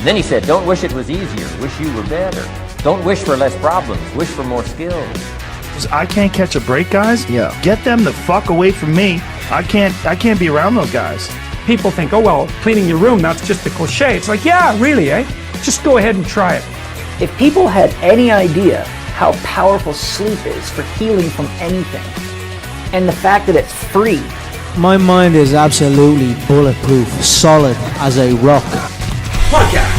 And then he said, don't wish it was easier, wish you were better. Don't wish for less problems, wish for more skills. I can't catch a break, guys. Yeah. Get them the fuck away from me. I can't be around those guys. People think, oh, well, cleaning your room, that's just a cliche. It's like, yeah, really, eh? Just go ahead and try it. If people had any idea how powerful sleep is for healing from anything, and the fact that it's free. My mind is absolutely bulletproof, solid as a rock. Podcast.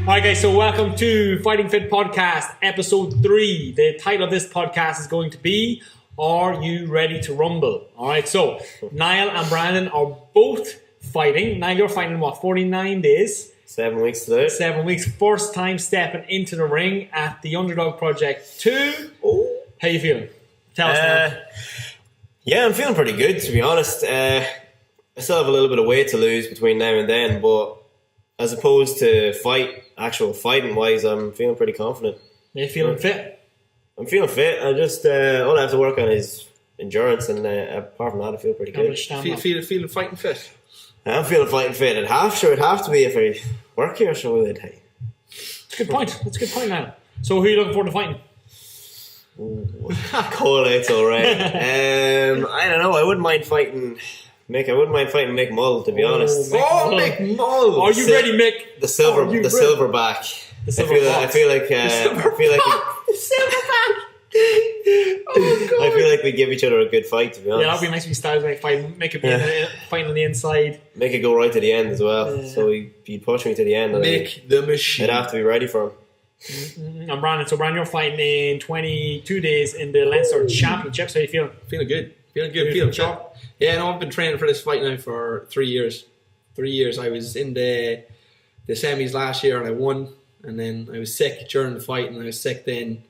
Alright guys, so welcome to Fighting Fit Podcast, episode 3. The title of this podcast is going to be, Are You Ready to Rumble? Alright, so Niall and Brandon are both fighting. Niall, you're fighting in what, 49 days? 7 weeks today. 7 weeks. First time stepping into the ring at the Underdog Project 2. Oh. How you feeling? Tell us now. Yeah, I'm feeling pretty good, to be honest. I still have a little bit of weight to lose between now and then, but as opposed to actual fighting wise, I'm feeling pretty confident. Are you feeling fit? I'm feeling fit. I just all I have to work on is endurance, and apart from that, I feel pretty good. Feeling fighting fit. I'm feeling fighting fit. It'd have to be if I work here, so it'd. Hey. That's a good point. That's a good point now. So who are you looking forward to fighting? Call it's alright. I don't know. I wouldn't mind fighting Mick Mull, to be honest. Mick Mull! Are you ready, Mick? The silverback. The silverback. I feel like The silverback! Oh, God. I feel like we give each other a good fight, to be honest. Yeah, that'd be nice if we started like make it fighting on the inside. Make it go right to the end as well. Yeah. So he'd push me to the end. Make the machine. I'd have to be ready for him. I'm Brandon. So Brandon, you're fighting in 22 days in the Leinster Championships. How are you feeling? Feeling good. Feeling sharp. Yeah, no, I've been training for this fight now for 3 years. 3 years. I was in the semis last year and I won. And then I was sick during the fight, and I was sick then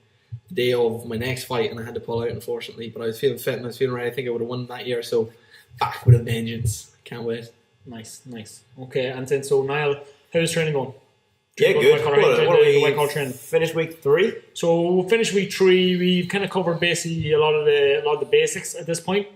the day of my next fight, and I had to pull out, unfortunately. But I was feeling fit and I was feeling right. I think I would have won that year. So back with a vengeance. Can't wait. Nice. Okay, and then so Niall, how's training going? Yeah, good. White collar training. Finish week 3? So we'll finish week 3. We've kind of covered basically a lot of the basics at this point.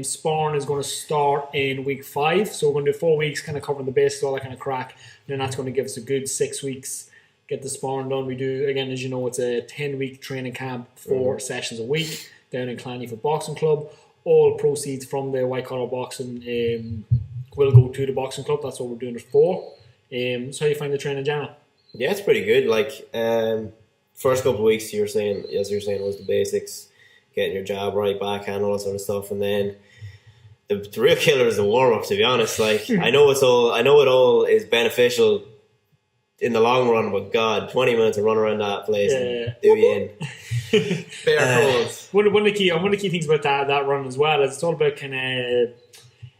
Sparring is going to start in week 5. So we're going to do 4 weeks kind of covering the basics, all that kind of crack. And then that's going to give us a good 6 weeks. Get the sparring done. We do, again, as you know, it's a 10-week training camp, 4 sessions a week down in Clanny Boxing Club. All proceeds from the white collar boxing will go to the boxing club. That's what we're doing it for. So how you find the training in general? Yeah, it's pretty good. Like first couple of weeks, as you were saying, was the basics, getting your jab right, backhand, all that sort of stuff, and then the real killer is the warm up. To be honest, like I know it all is beneficial in the long run, but God, 20 minutes to run around that place and do you in. One of the key things about that run as well is it's all about kind of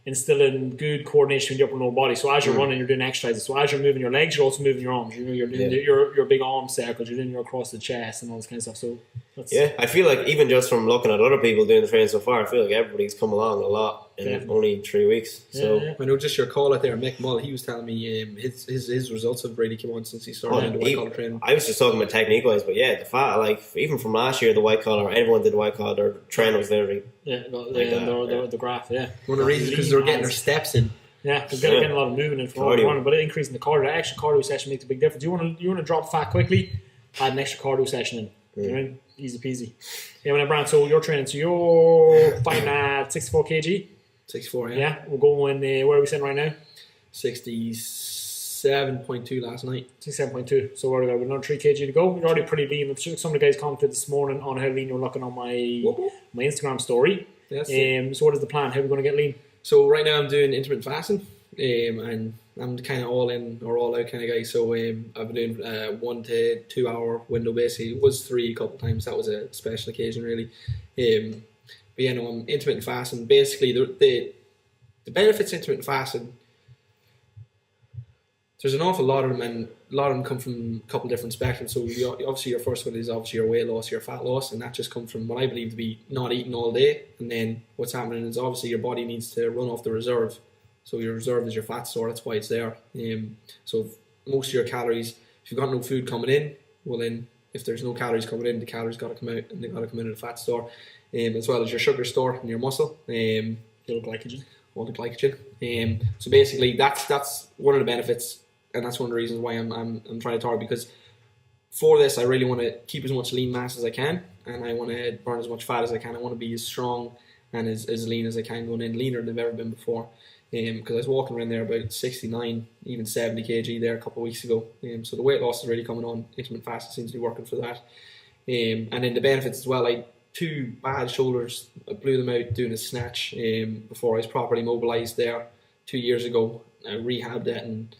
instilling good coordination with your upper and lower body. So as you're running, you're doing exercises. So as you're moving your legs, you're also moving your arms. You're doing your big arm circles. You're doing your across the chest and all this kind of stuff. So I feel like even just from looking at other people doing the training so far, I feel like everybody's come along a lot in only 3 weeks. So I know just your call out there, Mick Mull. He was telling me his results have really come on since he started the white collar training. I was just talking about technique wise, but yeah, the fact like even from last year, the white collar, everyone did the white collar. Their trainer was literally the graph. Yeah, one of the reasons because they're getting their steps in. Yeah, because they're getting a lot of movement in front running, but increasing the cardio. Extra cardio session makes a big difference. You want to drop fat quickly, add an extra cardio session in. You know, easy peasy. Yeah, when Brand, so you're training. So you're fighting at 64 kg. 64, yeah. Yeah, we're going. Where are we sitting right now? 67.2 last night. 67.2. So we're another 3 kg to go. You're already pretty lean. Some of the guys commented this morning on how lean you're looking on my Instagram story. Yes. So what is the plan? How are we going to get lean? So right now I'm doing intermittent fasting, and I'm kind of all in or all out kind of guy. So I've been doing 1 to 2 hour window basically. It was 3 a couple of times. That was a special occasion really. But yeah, no, I'm intermittent fasting. Basically, the benefits of intermittent fasting, there's an awful lot of them, and a lot of them come from a couple of different spectrums. So obviously your first one is obviously your weight loss, your fat loss, and that just comes from what I believe to be not eating all day. And then what's happening is obviously your body needs to run off the reserve. So your reserve is your fat store, that's why it's there. So most of your calories, if you've got no food coming in, well then if there's no calories coming in, the calories got to come out, and they got to come in at the fat store, as well as your sugar store and your muscle. All the glycogen. So basically, that's one of the benefits, and that's one of the reasons why I'm trying to target, because for this I really want to keep as much lean mass as I can, and I want to burn as much fat as I can. I want to be as strong and as lean as I can going in, leaner than I've ever been before. Because I was walking around there about 69, even 70 kg there a couple of weeks ago. So the weight loss is really coming on. Intermittent fasting seems to be working for that. And then the benefits as well. I had 2 bad shoulders. I blew them out doing a snatch before I was properly mobilised there 2 years ago. I rehabbed it, and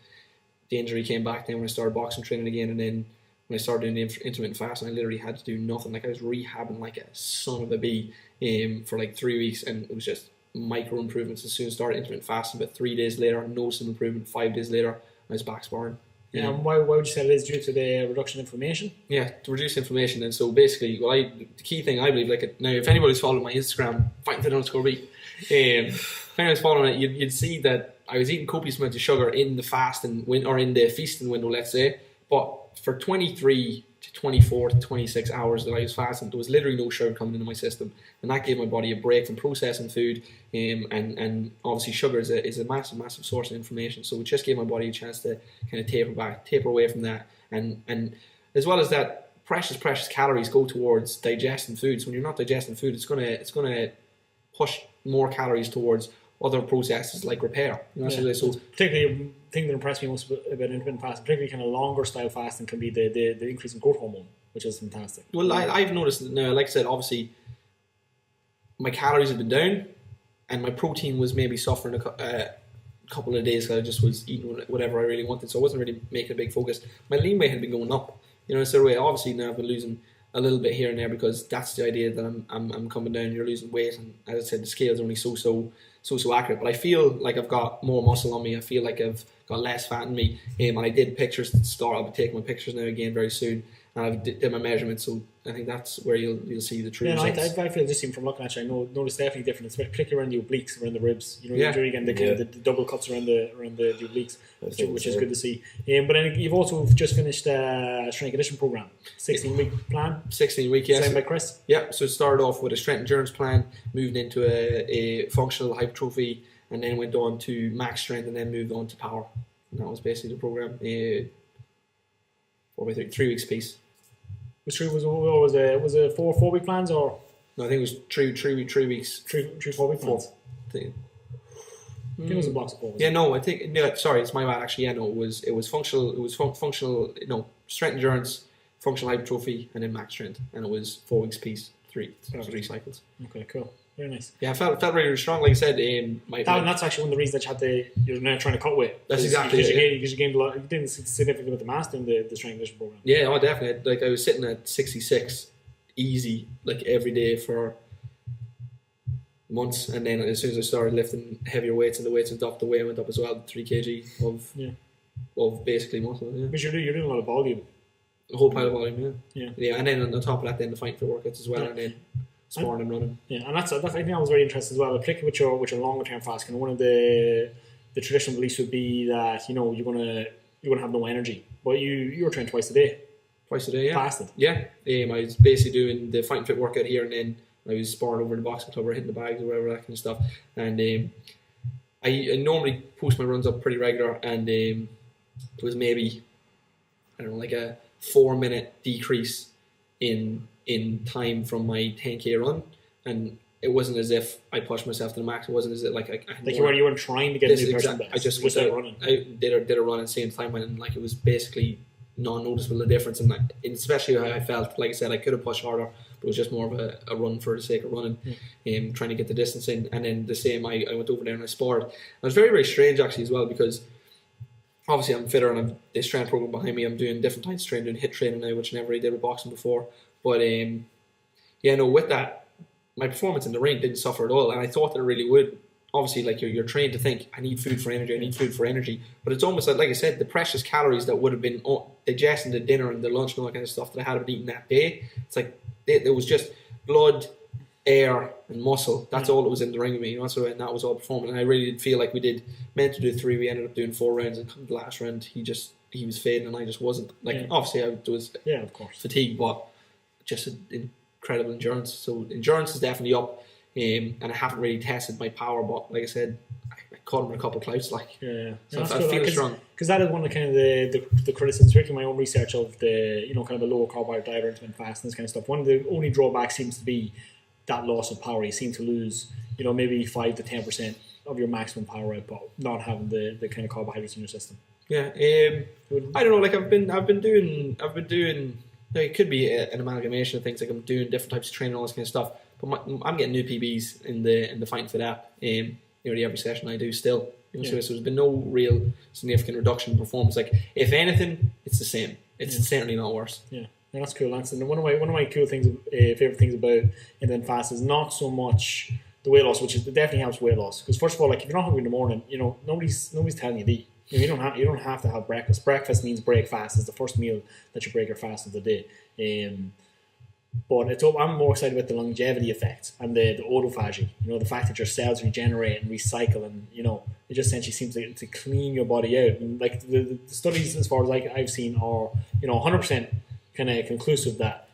the injury came back then when I started boxing training again. And then when I started doing the intermittent fasting, I literally had to do nothing. Like, I was rehabbing like a son of a bee for like 3 weeks, and it was just micro improvements. As soon as I started intermittent fasting, but 3 days later, noticeable improvement. 5 days later, I was back sparring. Yeah, and why would you say it is? Due to the reduction in inflammation? Yeah, to reduce inflammation. And so basically, the key thing I believe, now if anybody's following my Instagram, fightingfit_beat, if anyone's following it, you'd see that I was eating copious amounts of sugar in the fasting or in the feasting window, let's say, but for 23 to 24 to 26 hours that I was fasting, there was literally no sugar coming into my system, and that gave my body a break from processing food. And obviously sugar is a massive source of inflammation, so it just gave my body a chance to kind of taper away from that, and as well as that, precious calories go towards digesting food. So when you're not digesting food, it's gonna push more calories towards other processes like repair. So particularly, the thing that impressed me most about intermittent fasting, particularly kind of longer style fasting, can be the increase in growth hormone, which is fantastic. Well, I've noticed that now, like I said, obviously my calories have been down, and my protein was maybe suffering a couple of days because I just was eating whatever I really wanted, so I wasn't really making a big focus. My lean weight had been going up, so obviously now I've been losing a little bit here and there, because that's the idea that I'm coming down. You're losing weight, and as I said, the scale's only so accurate. But I feel like I've got more muscle on me. I feel like I've got less fat in me. And I did pictures at the start. I'll be taking my pictures now again very soon, and I've did my measurements. So I think that's where you'll see the true results. I feel just even from looking at you, I noticed definitely different, particularly around the obliques, around the ribs. During and the double cuts around the obliques, which is good to see. But then you've also just finished a strength conditioning program, 16-week plan. 16-week, yes. Signed by Chris. Yeah. So it started off with a strength endurance plan, moved into a functional hypertrophy, and then went on to max strength, and then moved on to power. And that was basically the program. 3 weeks piece. Was it 4 week plans, or no? I think it was 3 weeks. 4 week plans. I think it was a box of 4 weeks. Yeah, no, I think sorry, it's my bad. Actually, yeah, no, it was functional. It was functional. No, strength endurance, functional hypertrophy, and then max strength, and it was 4 weeks piece, three cycles. Okay, cool. Very nice. Yeah, I felt really strong. Like I said, that's actually one of the reasons that you're now trying to cut weight. That's exactly because you gained a lot. You didn't significant amount of mass in the strength conditioning program. Yeah, oh, definitely. Like I was sitting at 66 easy, like every day for months, and then as soon as I started lifting heavier weights and the weights went up, the weight went up as well. 3 kg of basically muscle. Yeah, because you're doing a lot of volume. A whole pile of volume. Yeah, and then on top of that, then the fight for workouts as well, and then sparring and running. Yeah, and that's I think that was very interesting as well, particularly with your longer term fast. One of the traditional beliefs would be that you're gonna have no energy, but you're training twice a day. Twice a day, yeah. Fasted. Yeah. I was basically doing the fight and fit workout here, and then I was sparring over in the boxing club or hitting the bags or whatever, that kind of stuff. And I normally post my runs up pretty regular, and it was maybe like a 4-minute decrease in time from my 10k run, and it wasn't as if I pushed myself to the max. It wasn't as if you weren't trying to get a new person best. I just was out running. I did a run at the same time, and it was basically non-noticeable, the difference, and especially how I felt. Like I said, I could have pushed harder, but it was just more of a run for the sake of running, trying to get the distance in. And then the same, I went over there and I sparred. It was very, very strange actually as well, because obviously I'm fitter and I've this strength program behind me. I'm doing different types of training, doing HIIT training now, which I never really did with boxing before. But with that, my performance in the ring didn't suffer at all, and I thought that it really would. Obviously, like you're trained to think, I need food for energy, but it's almost like I said, the precious calories that would have been digesting the dinner and the lunch and all that kind of stuff that I had been eating that day, it's like it was just blood, air, and muscle. That's all that was in the ring with me, and that was all performing. And I really did feel like we meant to do 3, we ended up doing 4 rounds, and come the last round, he just he was fading and I just wasn't. Like obviously I was of course fatigued, but just incredible endurance. So endurance is definitely up, and I haven't really tested my power, but like I said, I caught him in a couple of clouts. Like so I feel strong. Because that is one of kind of the criticisms, particularly my own research of the kind of the lower carbohydrate diet or intermittent fasting, this kind of stuff. One of the only drawbacks seems to be that loss of power. You seem to lose maybe 5 to 10% of your maximum power output, not having the kind of carbohydrates in your system. Yeah, I don't know. Like I've been doing. It could be an amalgamation of things. Like I'm doing different types of training, all this kind of stuff. But I'm getting new PBs in the Fighting Fit app. Nearly every session I do still. So there's been no real significant reduction in performance. Like if anything, it's the same. It's certainly not worse. Yeah. And that's cool, Lance. And one of my cool things, favorite things about intermittent fast is not so much the weight loss, which definitely helps weight loss. Because first of all, like if you're not hungry in the morning, nobody's telling you to eat. You don't have to have breakfast. Breakfast means break fast. It's the first meal that you break your fast of the day. But I'm more excited about the longevity effect and the autophagy. The fact that your cells regenerate and recycle, and it just essentially seems to clean your body out. And like the studies, as far as I've seen, are 100% kind of conclusive that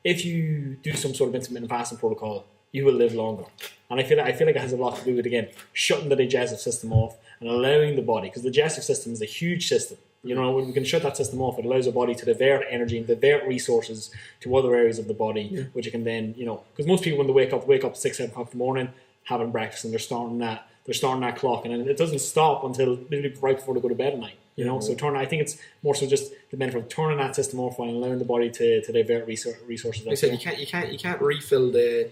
if you do some sort of intermittent fasting protocol, you will live longer. And I feel like it has a lot to do with, again, shutting the digestive system off and allowing the body, because the digestive system is a huge system. When we can shut that system off, it allows the body to divert energy and divert resources to other areas of the body, which it can then, because most people when they wake up at 6, 7 o'clock in the morning, having breakfast, and they're starting that clock, and it doesn't stop until literally right before they go to bed at night. So I think it's more so just the benefit of turning that system off and allowing the body to divert resources. Like I said, you can't refill the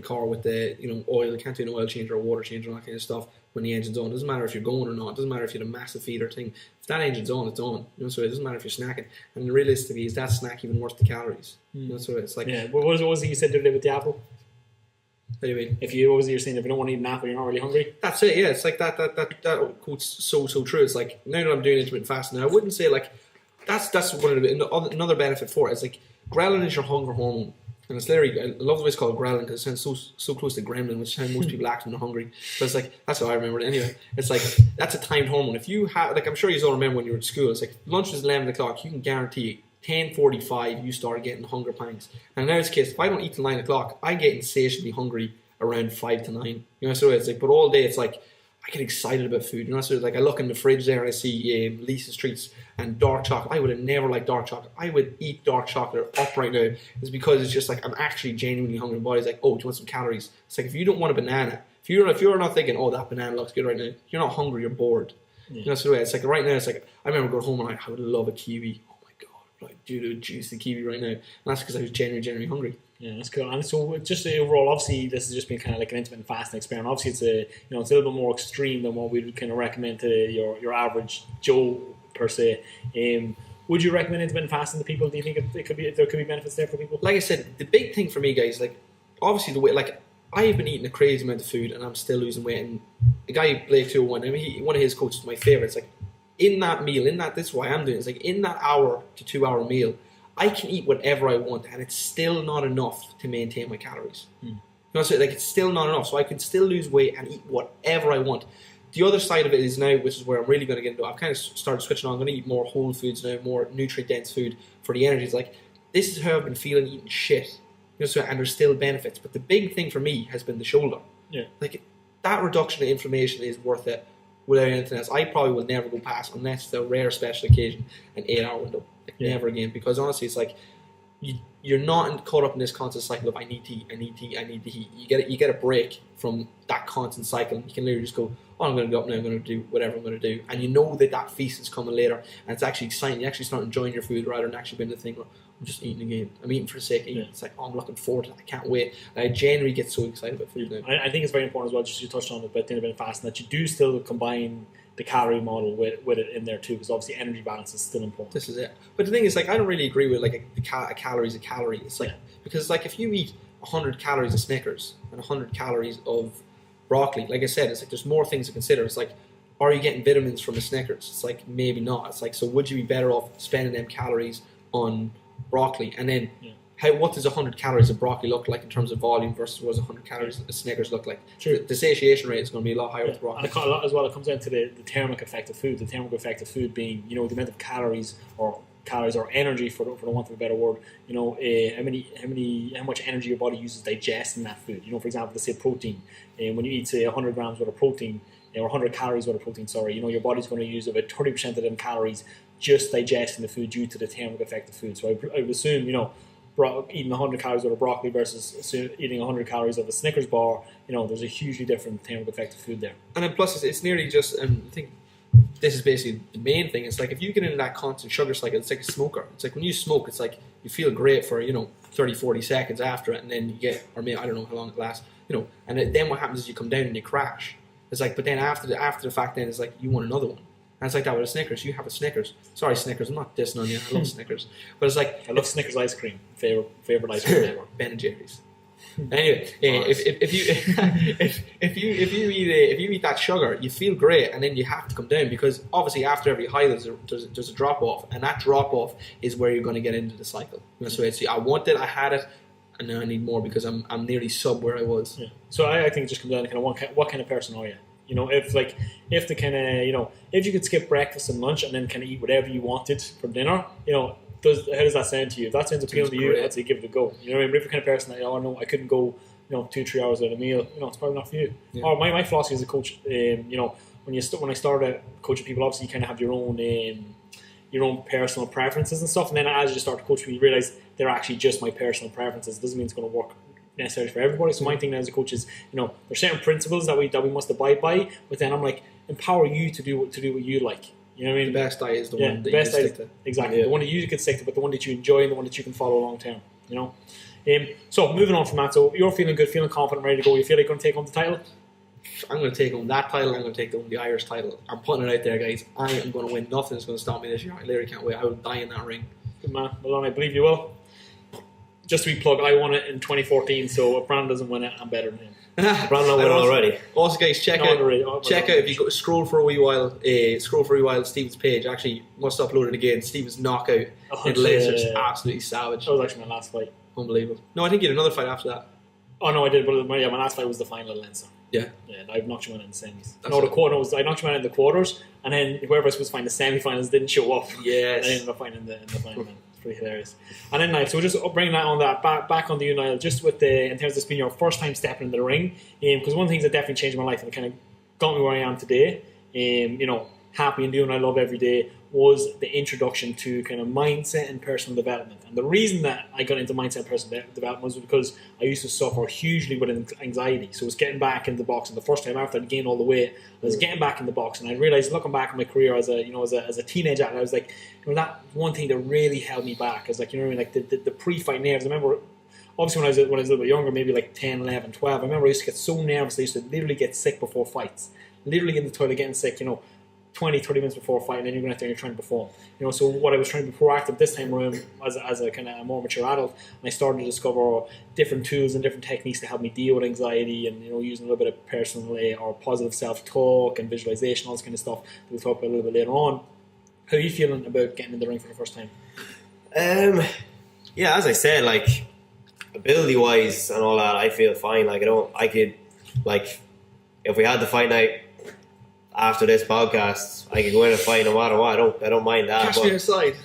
car with the oil. You can't do an oil change or a water change or that kind of stuff when the engine's on. It doesn't matter if you're going or not. It doesn't matter if you had a massive feeder thing. If that engine's on, it's on. So it doesn't matter if you're snacking. And realistically, is that snack even worth the calories? So it's like What was it you said today with the apple? What do you mean? What was it you're saying? If you don't want to eat an apple, you're not really hungry. That's it. Yeah, it's like that quote's so true. It's like now that I'm doing intermittent fasting, I wouldn't say like that's one of another benefit for it. It's like ghrelin is your hunger hormone. And it's literally, I love the way it's called ghrelin because it sounds so close to gremlin, which is how most people act when they're hungry. But it's like, that's how I remember it anyway. It's like, that's a timed hormone. If you have, like I'm sure you all remember when you were at school, it's like lunch is 11 o'clock, you can guarantee 10:45 you start getting hunger pangs. And in this case, if I don't eat till 9 o'clock, I get insatiably hungry around 5 to 9. So it's like, but all day it's like, I get excited about food. So like I look in the fridge there and I see Lisa's treats and dark chocolate. I would have never liked dark chocolate. I would eat dark chocolate up right now. It's because it's just like I'm actually genuinely hungry. My body's like, oh, do you want some calories? It's like if you don't want a banana, if you're not thinking, oh, that banana looks good right now, you're not hungry, you're bored. So it's like right now, it's like I remember going home and I would love a kiwi. Oh my god, like dude, juice the kiwi right now. And that's because I was genuinely hungry. Yeah, that's cool. And so, just overall, obviously, this has just been kind of like an intermittent fasting experiment. Obviously, it's it's a little bit more extreme than what we would kind of recommend to your average Joe per se. Would you recommend intermittent fasting to people? Do you think there could be benefits there for people? Like I said, the big thing for me, guys, like obviously the way, like I have been eating a crazy amount of food and I'm still losing weight. And the guy Blake 201, I mean, one of his coaches, my favorites, like in that meal, this is why I'm doing it. It's like in that hour to 2 hour meal, I can eat whatever I want, and it's still not enough to maintain my calories. So like it's still not enough. So I can still lose weight and eat whatever I want. The other side of it is now, which is where I'm really going to get into. I've kind of started switching on. I'm going to eat more whole foods now, more nutrient dense food for the energy. It's like this is how I've been feeling eating shit. So and there's still benefits, but the big thing for me has been the shoulder. Yeah, like that reduction of inflammation is worth it. Without anything else, I probably will never go past, unless it's a rare special occasion, an 8 hour window. Never again, because honestly, it's like you're not caught up in this constant cycle of I need to eat. You get a break from that constant cycle. You can literally just go, oh, I'm going to go up now. I'm going to do whatever I'm going to do, and you know that feast is coming later, and it's actually exciting. You actually start enjoying your food rather than actually being the thing where I'm just eating again. I'm eating for the sake of eating. It's like, oh, I'm looking forward to it. I can't wait. And I generally get so excited about food now. I think it's very important as well. Just you touched on it, but intermittent fasting, that you do still combine the calorie model with it in there too, because obviously energy balance is still important. This is it. But the thing is, like, I don't really agree with like a calorie is a calorie. It's like because like if you eat 100 calories of Snickers and 100 calories of broccoli, like I said, it's like there's more things to consider. It's like, are you getting vitamins from the Snickers? It's like maybe not. It's like, so would you be better off spending them calories on broccoli and then what does 100 calories of broccoli look like in terms of volume versus what does 100 calories of Snickers look like? True. The satiation rate is going to be a lot higher with broccoli. And a lot as well, it comes down to the thermic effect of food. The thermic effect of food being, the amount of calories or energy, for the want of a better word, how much energy your body uses digesting that food. For example, let's say protein. When you eat, say, 100 grams worth of protein, or 100 calories worth of protein, your body's going to use about 30% of them calories just digesting the food due to the thermic effect of food. So I would assume, eating 100 calories worth of broccoli versus eating 100 calories of a Snickers bar, there's a hugely different thermic effect of food there. And then plus it's nearly just, and I think this is basically the main thing. It's like if you get into that constant sugar cycle, it's like a smoker. It's like when you smoke, it's like you feel great for 30, 40 seconds after it, and then you get, or maybe I don't know how long it lasts, and then what happens is you come down and you crash. It's like, but then after the fact, then it's like you want another one. And it's like that with a Snickers. You have a Snickers. Sorry, Snickers. I'm not dissing on you. I love Snickers, but it's like I love Snickers ice cream. Favorite ice cream ever. Ben and Jerry's. Anyway, if you eat that sugar, you feel great, and then you have to come down because obviously after every high there's a drop off, and that drop off is where you're going to get into the cycle. So it's I want it, I had it, and now I need more because I'm nearly sub where I was. Yeah. So I think it just comes down to kind of what kind of person are you? If the kind of if you could skip breakfast and lunch and then kind of eat whatever you wanted for dinner, how does that sound to you? If that sounds appealing to you, I'd say give it a go. But if you're the kind of person that no, I couldn't go 2-3 hours without a meal, it's probably not for you. Yeah. Or my philosophy as a coach, when I started coaching people, obviously you kind of have your own personal preferences and stuff, and then as you start to coach people, you realize they're actually just my personal preferences. It doesn't mean it's going to work necessarily for everybody. So my thing now as a coach is, there's certain principles that we must abide by, but then I'm like, empower you to do what you like. You know what I mean? The best diet is the one that you can stick to. Exactly. Yeah. The one that you can stick to, but the one that you enjoy and the one that you can follow long term. So moving on from that, so you're feeling good, feeling confident, ready to go. You feel like you're going to take home the title? I'm going to take home that title. I'm going to take home the Irish title. I'm putting it out there, guys. I am going to win. Nothing's going to stop me this year. I literally can't wait. I will die in that ring. Good man. Well, I believe you will. Just to be plugged, I won it in 2014, so if Brandon doesn't win it, I'm better than him. Brandon won already. Also, guys, check out if you go scroll for a wee while. Steven's page. Actually, must upload it again. Steven's knockout in lasers, absolutely savage. That was actually my last fight. Unbelievable. No, I think you had another fight after that. Oh no, I did. But my last fight was the final at Leinster. Yeah. I've knocked you out in the semis. I knocked you out in the quarters, and then whoever was supposed to find the semi-finals didn't show up. Yes. I ended up finding the final. It's pretty hilarious. And then, Niall, so just bringing that on back on the Niall, just with in terms of this being your first time stepping in the ring, because one of the things that definitely changed my life and it kind of got me where I am today, happy and doing what I love every day, was the introduction to kind of mindset and personal development. And the reason that I got into mindset and personal development was because I used to suffer hugely with anxiety. So it was getting back into the box, and the first time after I'd gained all the weight, I was getting back in the box, and I realized looking back on my career as a teenager, and I was like, that one thing that really held me back. I was like, like the pre-fight nerves. I remember obviously when I was a little bit younger, maybe like 10, 11, 12, I remember I used to get so nervous. I used to literally get sick before fights, literally in the toilet getting sick, 20, 30 minutes before a fight, and then you're going out there and you're trying to perform. So what I was trying to be proactive this time around as a kind of more mature adult, and I started to discover different tools and different techniques to help me deal with anxiety, and using a little bit of personal or positive self-talk and visualization, all this kind of stuff that we'll talk about a little bit later on. How are you feeling about getting in the ring for the first time? Yeah, as I said, like ability-wise and all that, I feel fine. If we had the fight night after this podcast, I could go in and fight no matter what. I don't mind that. Catch me outside.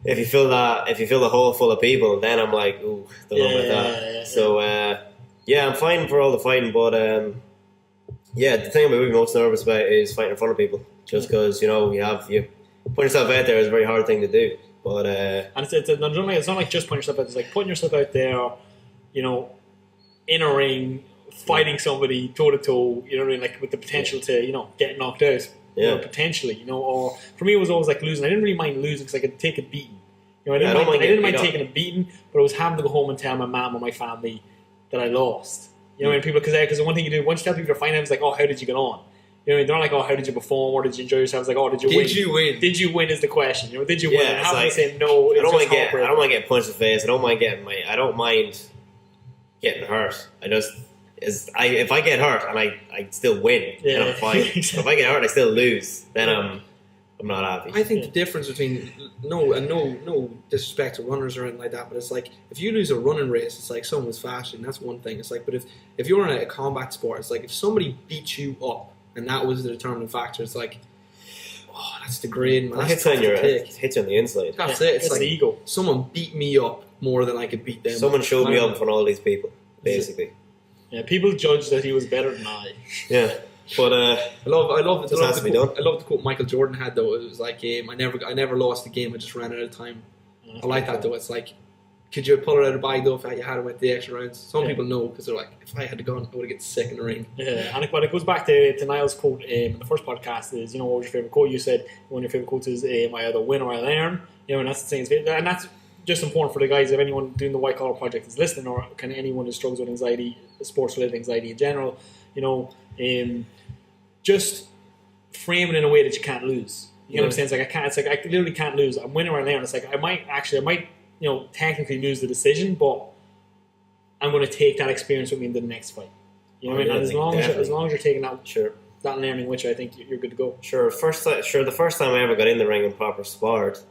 If you feel the hall full of people, then I'm like, ooh, don't know about that. Yeah. So I'm fighting for all the fighting, but the thing I'm really most nervous about is fighting in front of people. Just because you put yourself out there is a very hard thing to do. But and it's not like just putting yourself out there. It's like putting yourself out there, in a ring, fighting somebody toe to toe, like with the potential to, get knocked out, potentially, or for me it was always like losing. I didn't really mind losing because I could take a beating. I didn't mind taking a beating, but it was having to go home and tell my mom or my family that I lost. People, because the one thing you do once you tell people you're fighting, it's like, oh, how did you get on? They're not like, oh, how did you perform, or did you enjoy yourself? It's like, oh, did you win? Did you win is the question. Did you win? Yeah, and having to say no, I don't mind getting punched in the face. I don't mind getting hurt. If I get hurt and I still win, then I'm fine. If I get hurt and I still lose, then I'm not happy. I think the difference between no disrespect to runners or anything like that, but it's like if you lose a running race, it's like someone's faster, and that's one thing. It's like, but if you're in a combat sport, it's like if somebody beats you up and that was the determining factor, it's like, oh, that's degrading. Man. That's hits you on the inside. That's it. It's like the ego. Someone beat me up more than I could beat them. Someone showed me up in front of all these people, basically. Yeah, people judged that he was better than I. Yeah. But I love the quote Michael Jordan had though. It was like, I never lost the game. I just ran out of time. I like that though. It's like, could you pull it out of the bag though if you had went the extra rounds? Some people know because they're like, if I had gone, I would have get sick in the ring. Yeah, and it goes back to Niall's quote in the first podcast. Is what was your favorite quote? You said one of your favorite quotes is, "I either win or I learn." And that's the same. And that's just important for the guys. If anyone doing the White Collar Project is listening, or kind of anyone who struggles with anxiety, sports-related anxiety in general, just frame it in a way that you can't lose. You know what I'm saying? It's like I can't. It's like I literally can't lose. I'm winning or I learn. It's like I might technically lose the decision, but I'm going to take that experience with me into the next fight. You know what I mean? And as long as you're taking that learning, which I think you're good to go. Sure. The first time I ever got in the ring in proper sport,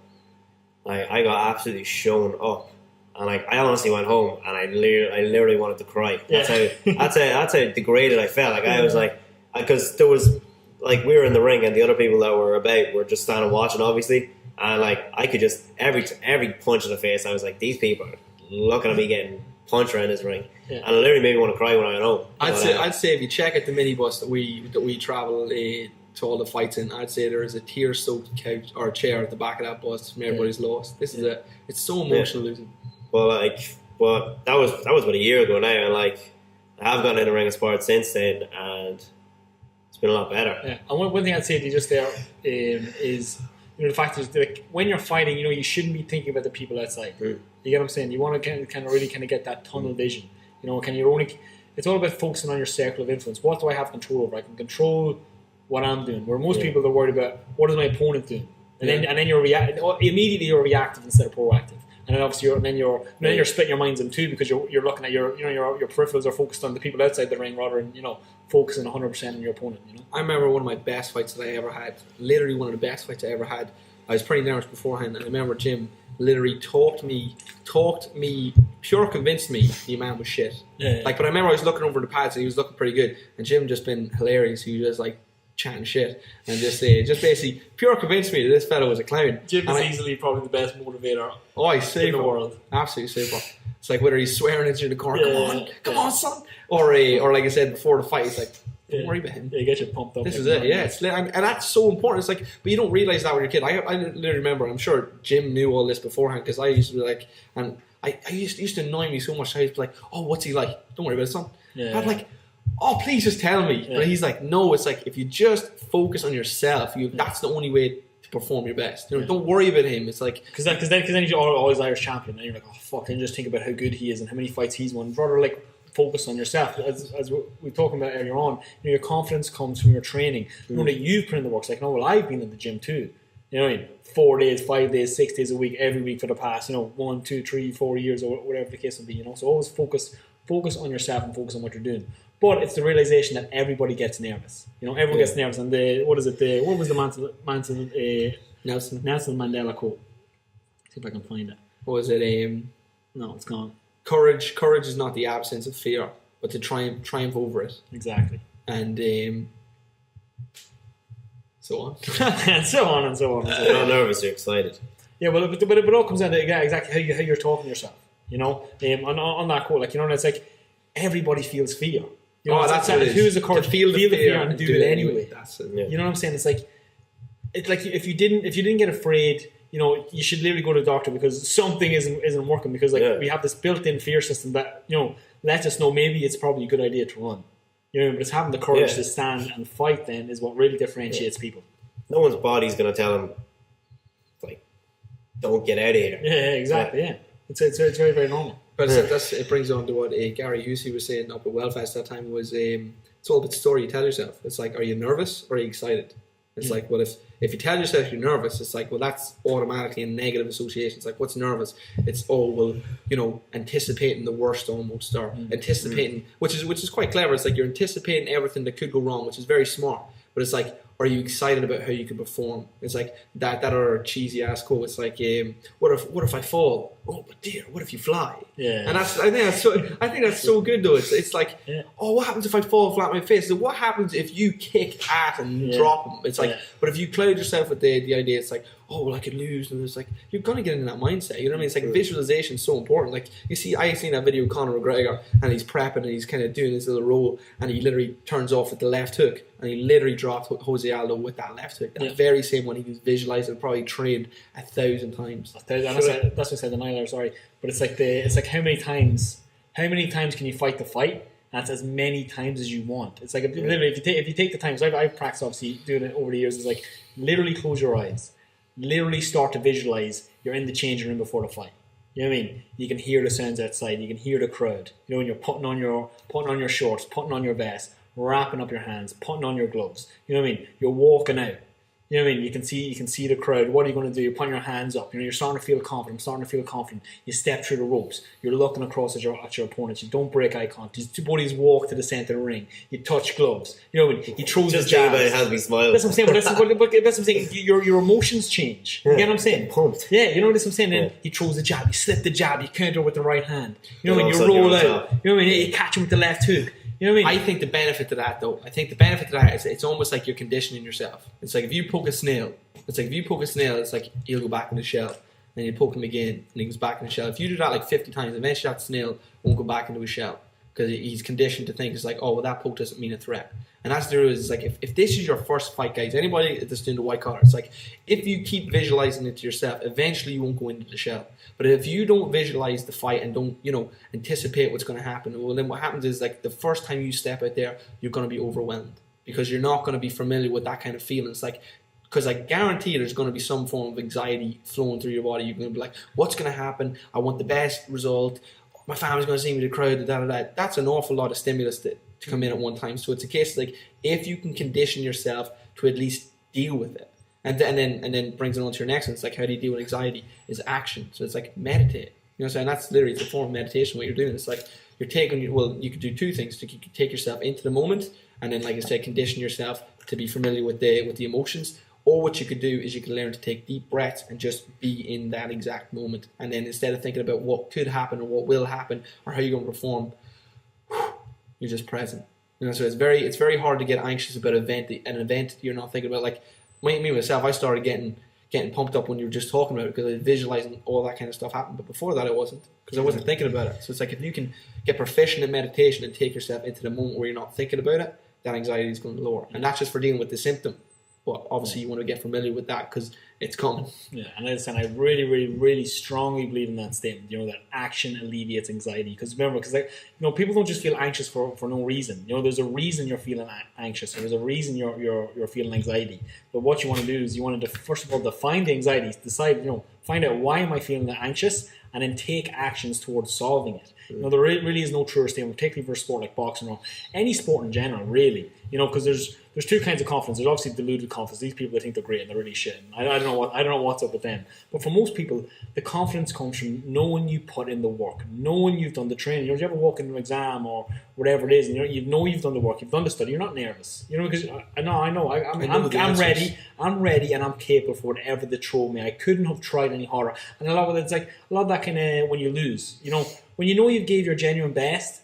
I got absolutely shown up, and I honestly went home and I literally wanted to cry. That's how degraded I felt. Like I was like, because there was like we were in the ring and the other people that were about were just standing watching, obviously, and like I could just every punch in the face, I was like, these people are looking at me getting punched around this ring, and it literally made me want to cry when I went home. I'd say if you check out the minibus that we travel to all the fights in, I'd say there is a tear-soaked couch or chair at the back of that bus from everybody's lost. This is it's so emotional losing. Well, that was about a year ago now, and like I have gotten in the ring of sport since then, and it's been a lot better. Yeah, and one thing I'd say to you just there is the fact is that when you're fighting, you shouldn't be thinking about the people outside. You get what I'm saying? You want to kind of really get that tunnel vision. It's all about focusing on your circle of influence. What do I have control over? I can control what I'm doing. Where most people are worried about what is my opponent doing, and then you're immediately you're reactive instead of proactive. And then obviously you're splitting your minds in two because you're looking at your peripherals are focused on the people outside the ring rather than focusing 100% on your opponent. I remember one of my best fights that I ever had. Literally one of the best fights I ever had. I was pretty nervous beforehand, and I remember Jim literally talked me, pure convinced me the man was shit. But I remember I was looking over the pads and he was looking pretty good, and Jim just been hilarious. He was like chatting shit and just basically pure convinced me that this fellow was a clown. Jim is easily probably the best motivator in the world. Absolutely super. It's like whether he's swearing at you in the corner, come on son, or like I said before the fight, he's like, don't worry about him. Yeah, get you pumped up. This is it. Yeah, and that's so important. It's like, but you don't realize that when you're a kid. I literally remember. I'm sure Jim knew all this beforehand because I used to be like, and I used to annoy me so much. I used to be like, oh, what's he like? Don't worry about it, son. I'm like, oh, please just tell me. But he's like, no. It's like if you just focus on yourself, that's the only way to perform your best. Don't worry about him. It's like because then you're always Irish champion, and you're like, oh fuck, and just think about how good he is and how many fights he's won. Rather like focus on yourself. As we were talking about earlier on, your confidence comes from your training. That you've put in the work. It's like, I've been in the gym too. 4 days, 5 days, 6 days a week, every week for the past 1, 2, 3, 4 years or whatever the case will be. So always focus on yourself and focus on what you're doing. But it's the realization that everybody gets nervous. Everyone gets nervous. And what was the Nelson Mandela quote? See if I can find it. What was it? No, it's gone. Courage is not the absence of fear, but to triumph over it. Exactly. And so on. and so on. You're not nervous, you're excited. Yeah, but it all comes down to exactly how you're talking to yourself. On that quote, it's like everybody feels fear. That's it. Who's the courage? Feel the fear and do it anyway. That's it. You know what I'm saying? It's like if you didn't get afraid, you should literally go to the doctor because something isn't working because we have this built-in fear system that lets us know maybe it's probably a good idea to run. But it's having the courage to stand and fight then is what really differentiates people. No one's body's going to tell them don't get out of here. Yeah, exactly. Yeah, it's very, very normal. But it brings on to what Gary Husey was saying up at Wellfest that time was it's all about the story you tell yourself. It's like, are you nervous or are you excited? It's like, well, if you tell yourself you're nervous, it's like, well, that's automatically a negative association. It's like, what's nervous? It's anticipating the worst almost, or anticipating, which is quite clever. It's like you're anticipating everything that could go wrong, which is very smart. But it's like, or are you excited about how you can perform? It's like that or cheesy ass quote. It's like, what if I fall? Oh, but dear, what if you fly? Yeah. And I think that's so good though. It's like, oh, what happens if I fall flat on my face? So what happens if you kick at and drop them? It's like, but if you cloud yourself with the idea, it's like, oh, well, I could lose, and it's like you're gonna get into that mindset. You know what I mean? It's like visualization is so important. Like I seen that video of Conor McGregor, and he's prepping and he's kind of doing this little roll, and he literally turns off with the left hook, and he literally dropped Jose Aldo with that left hook. That very same one he was visualizing, probably trained 1,000 times. That's what I said to Niall. Sorry, but it's like how many times can you fight the fight? That's as many times as you want. It's like literally if you take the time. So I've practiced obviously doing it over the years. It's like literally close your eyes. Literally start to visualize you're in the changing room before the fight. You know what I mean? You can hear the sounds outside. You can hear the crowd. You know, when you're putting on your shorts, putting on your vest, wrapping up your hands, putting on your gloves. You know what I mean? You're walking out. You know what I mean? You can see the crowd. What are you going to do? You're putting your hands up. You know, you're starting to feel confident. I'm starting to feel confident. You step through the ropes. You're looking across at your opponents. You don't break eye contact. You two bodies walk to the center of the ring. You touch gloves. You know what I mean? He throws his jabs. Just has me smile. That's what I'm saying. But that's what I'm saying. Your emotions change. You get what I'm saying? Pumped. Yeah, you know what I'm saying? Then he throws the jab. You slip the jab. You counter with the right hand. You know what I mean? You roll out. You know what I mean? You catch him with the left hook. You know what I mean? I think the benefit to that, though, is it's almost like you're conditioning yourself. It's like if you poke a snail, it's like he'll go back in the shell. Then you poke him again, and he goes back in the shell. If you do that like 50 times, eventually that snail won't go back into his shell because he's conditioned to think it's like, oh, well, that poke doesn't mean a threat. And that's the rule. Is like if this is your first fight, guys, anybody that's doing the white collar, it's like if you keep visualizing it to yourself, eventually you won't go into the shell. But if you don't visualize the fight and don't, anticipate what's going to happen, well, then what happens is like the first time you step out there, you're going to be overwhelmed because you're not going to be familiar with that kind of feeling. It's like, because I guarantee there's going to be some form of anxiety flowing through your body. You're going to be like, what's going to happen? I want the best result. My family's going to see me in the crowd. That's an awful lot of stimulus to come in at one time. So it's a case like if you can condition yourself to at least deal with it, and then brings it on to your next one. It's like, how do you deal with anxiety? Is action. So it's like meditate. You know what I'm saying? That's literally it's a form of meditation. What you're doing. It's like you're taking. Well, you could do two things. You could take yourself into the moment, and then, like I said, condition yourself to be familiar with the emotions. Or what you could do is you can learn to take deep breaths and just be in that exact moment. And then instead of thinking about what could happen or what will happen or how you're going to perform, you're just present. So it's very hard to get anxious about an event you're not thinking about. Like me myself, I started getting pumped up when you were just talking about it because I was visualizing all that kind of stuff happen. But before that, I wasn't because I wasn't thinking about it. So it's like if you can get proficient in meditation and take yourself into the moment where you're not thinking about it, that anxiety is going to lower. And that's just for dealing with the symptom. But obviously you want to get familiar with that because it's coming. Yeah, and I really, really, really strongly believe in that statement. That action alleviates anxiety. Because remember, people don't just feel anxious for no reason. There's a reason you're feeling anxious, or there's a reason you're feeling anxiety. But what you want to do is you want to first of all define the anxiety, decide, find out why am I feeling that anxious, and then take actions towards solving it. There really is no truer statement, particularly for a sport like boxing or any sport in general, really. Because there's two kinds of confidence. There's obviously deluded confidence. These people that think they're great and they're really shit. I don't know what's up with them. But for most people, the confidence comes from knowing you put in the work, knowing you've done the training. You ever walk into an exam or whatever it is, and you know you've done the work, you've done the study. You're not nervous. Because I know. I'm ready. I'm ready, and I'm capable for whatever they throw me. I couldn't have tried any harder. And a lot of that kind of when you lose. When you know you gave your genuine best,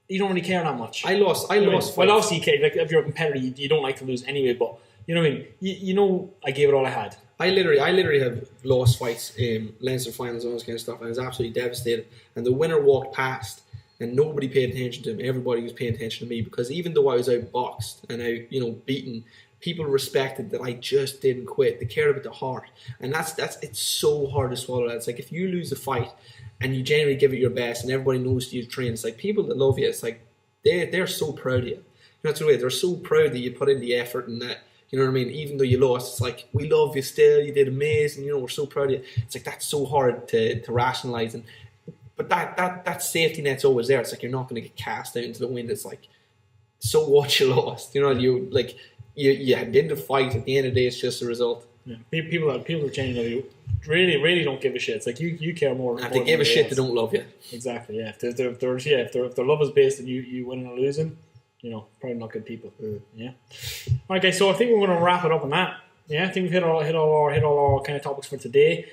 you don't really care that much. I lost. Well, obviously you care. Like if you're a competitor, you don't like to lose anyway. But you know what I mean. I gave it all I had. I literally have lost fights in Leinster finals and all this kind of stuff, and I was absolutely devastated. And the winner walked past, and nobody paid attention to him. Everybody was paying attention to me because even though I was outboxed and out beaten, people respected that I just didn't quit. They cared about the heart, and that's it's so hard to swallow. That it's like if you lose a fight and you genuinely give it your best, and everybody knows you train. It's like people that love you. It's like they're so proud of you. That's the way they're so proud that you put in the effort and that. You know what I mean? Even though you lost, it's like, we love you still, you did amazing, we're so proud of you. It's like, that's so hard to rationalise. But that safety net's always there. It's like, you're not going to get cast out into the wind. It's like, so what, you lost. You did the fight. At the end of the day, it's just a result. Yeah. People are changing you. Really, really don't give a shit. It's like, you care more. And if they give a shit, they don't love you. Exactly, yeah. If their love is based on you winning or losing, probably not good people. Yeah. All right, guys. So I think we're going to wrap it up on that. Yeah, I think we've hit all our kind of topics for today.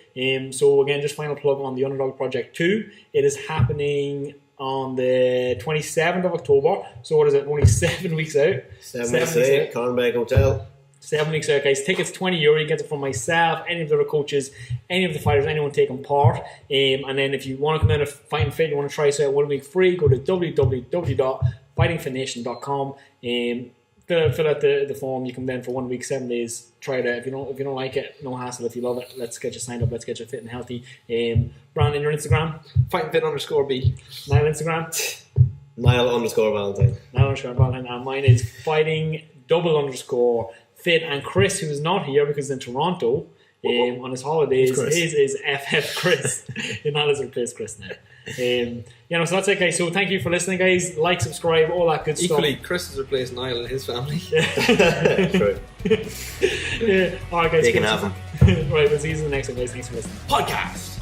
So again, just final plug on the Underdog Project 2. It is happening on the 27th of October. So what is it? Only 7 weeks out. 7 weeks out. Cornbag Hotel. 7 weeks out, guys. Tickets €20. You get it from myself, any of the other coaches, any of the fighters, anyone taking part. And then if you want to come out of Fighting Fit, you want to try us out 1 week free, go to www.fightingfitnation.com. Fill out the form. You can then for 1 week, 7 days, try it out. If you don't like it, no hassle. If you love it, let's get you signed up. Let's get you fit and healthy. Brandon, your Instagram? FightingFit_B. Niall Instagram? Niall_Valentine. Niall_Valentine. And mine is fighting_fit. And Chris, who's not here because he's in Toronto on his holidays, his is FF Chris. Niall has replaced Chris now. So that's it, guys. So thank you for listening, guys. Like, subscribe, all that good Equally, stuff. Chris has replaced Niall and his family. True. All right, guys. They can have him. Right, we'll see you in the next one, guys. Thanks for listening. Podcast.